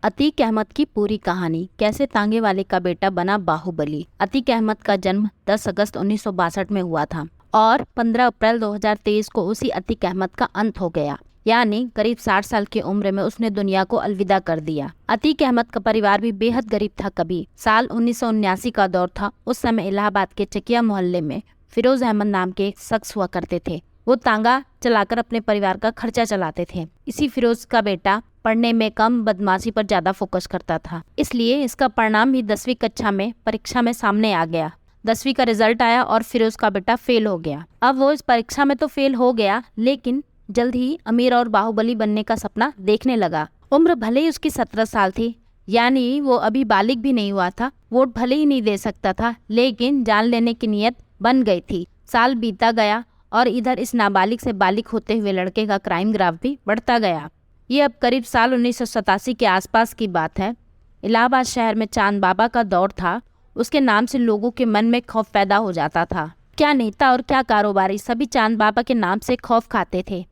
अतीक अहमद की पूरी कहानी, कैसे तांगे वाले का बेटा बना बाहुबली। अतीक अहमद का जन्म 10 अगस्त 1962 में हुआ था और 15 अप्रैल 2023 को उसी अतीक अहमद का अंत हो गया, यानी करीब 60 साल की उम्र में उसने दुनिया को अलविदा कर दिया। अतीक अहमद का परिवार भी बेहद गरीब था। कभी साल 1979 का दौर था। उस समय इलाहाबाद के चकिया मोहल्ले में फिरोज अहमद नाम के एक शख्स हुआ करते थे। वो तांगा चलाकर अपने परिवार का खर्चा चलाते थे। इसी फिरोज का बेटा पढ़ने में कम, बदमाशी पर ज्यादा फोकस करता था, इसलिए इसका परिणाम भी 10वीं कक्षा में परीक्षा में सामने आ गया। 10वीं का रिजल्ट आया और फिरोज का बेटा फेल हो गया। अब वो इस परीक्षा में तो फेल हो गया, लेकिन जल्द ही अमीर और बाहुबली बनने का सपना देखने लगा। उम्र भले ही उसकी 17 साल थी, यानी वो अभी बालिग भी नहीं हुआ था। वोट भले ही नहीं दे सकता था, लेकिन जान लेने की नीयत बन गई थी। साल बीता गया और इधर इस नाबालिग से बालिग होते हुए लड़के का क्राइम ग्राफ भी बढ़ता गया। ये अब करीब साल 1987 के आसपास की बात है। इलाहाबाद शहर में चांद बाबा का दौर था। उसके नाम से लोगों के मन में खौफ पैदा हो जाता था। क्या नेता और क्या कारोबारी, सभी चांद बाबा के नाम से खौफ खाते थे।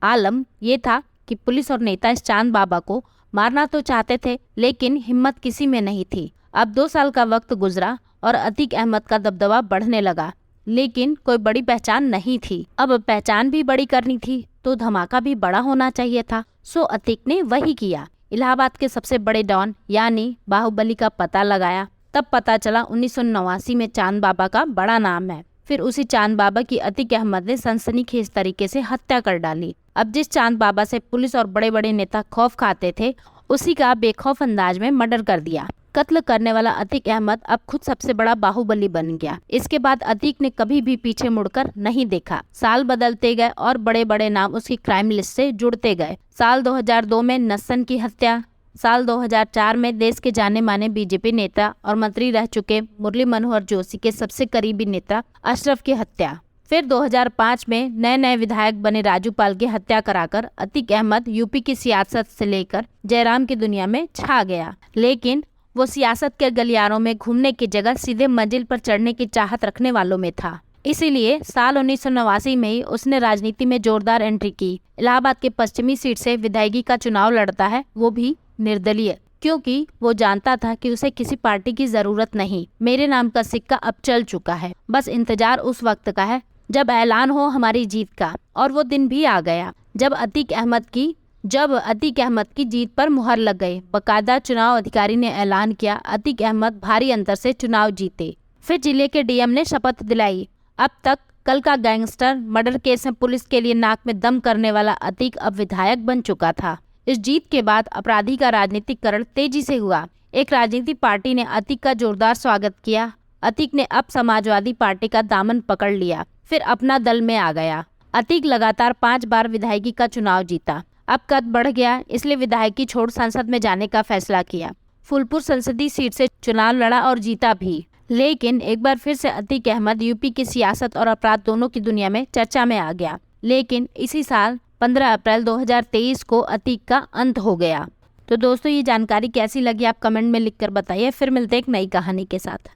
आलम ये था कि पुलिस और नेता इस चांद बाबा को मारना तो चाहते थे, लेकिन हिम्मत किसी में नहीं थी। अब 2 साल का वक्त गुजरा और अतीक अहमद का दबदबा बढ़ने लगा, लेकिन कोई बड़ी पहचान नहीं थी। अब पहचान भी बड़ी करनी थी तो धमाका भी बड़ा होना चाहिए था। सो अतीक ने वही किया। इलाहाबाद के सबसे बड़े डॉन यानी बाहुबली का पता लगाया। तब पता चला 1989 में चांद बाबा का बड़ा नाम है। फिर उसी चांद बाबा की अतीक अहमद ने सनसनीखेज तरीके से हत्या कर डाली। अब जिस चांद बाबा से पुलिस और बड़े बड़े नेता खौफ खाते थे, उसी का बेखौफ अंदाज में मर्डर कर दिया। कत्ल करने वाला अतीक अहमद अब खुद सबसे बड़ा बाहुबली बन गया। इसके बाद अतीक ने कभी भी पीछे मुड़कर नहीं देखा। साल बदलते गए और बड़े बड़े नाम उसकी क्राइम लिस्ट से जुड़ते गए। साल 2002 में नस्सन की हत्या, साल 2004 में देश के जाने माने बीजेपी नेता और मंत्री रह चुके मुरली मनोहर जोशी के सबसे करीबी नेता अशरफ की हत्या। फिर 2005 में नए विधायक बने राजू पाल की हत्या कराकर अतीक अहमद यूपी की सियासत से लेकर जयराम की दुनिया में छा गया। लेकिन वो सियासत के गलियारों में घूमने की जगह सीधे मंजिल पर चढ़ने की चाहत रखने वालों में था। इसीलिए साल 1989 में ही उसने राजनीति में जोरदार एंट्री की। इलाहाबाद के पश्चिमी सीट से विधायकी का चुनाव लड़ता है, वो भी निर्दलीय, क्योंकि वो जानता था कि उसे किसी पार्टी की जरूरत नहीं। मेरे नाम का सिक्का अब चल चुका है, बस इंतजार उस वक्त का है जब ऐलान हो हमारी जीत का। और वो दिन भी आ गया जब अतीक अहमद की जीत पर मुहर लग गई। बकायदा चुनाव अधिकारी ने ऐलान किया, अतीक अहमद भारी अंतर से चुनाव जीते। फिर जिले के डीएम ने शपथ दिलाई। अब तक कल का गैंगस्टर, मर्डर केस में पुलिस के लिए नाक में दम करने वाला अतीक अब विधायक बन चुका था। इस जीत के बाद अपराधी का राजनीतिकरण तेजी से हुआ। एक राजनीतिक पार्टी ने अतीक का जोरदार स्वागत किया। अतीक ने अब समाजवादी पार्टी का दामन पकड़ लिया, फिर अपना दल में आ गया। अतीक लगातार 5 बार विधायकी का चुनाव जीता। अब कद बढ़ गया, इसलिए विधायकी छोड़ संसद में जाने का फैसला किया। फूलपुर संसदीय सीट से चुनाव लड़ा और जीता भी। लेकिन एक बार फिर से अतीक अहमद यूपी की सियासत और अपराध दोनों की दुनिया में चर्चा में आ गया। लेकिन इसी साल 15 अप्रैल 2023 को अतीक का अंत हो गया। तो दोस्तों, ये जानकारी कैसी लगी आप कमेंट में लिखकर बताइए। फिर मिलते एक नई कहानी के साथ।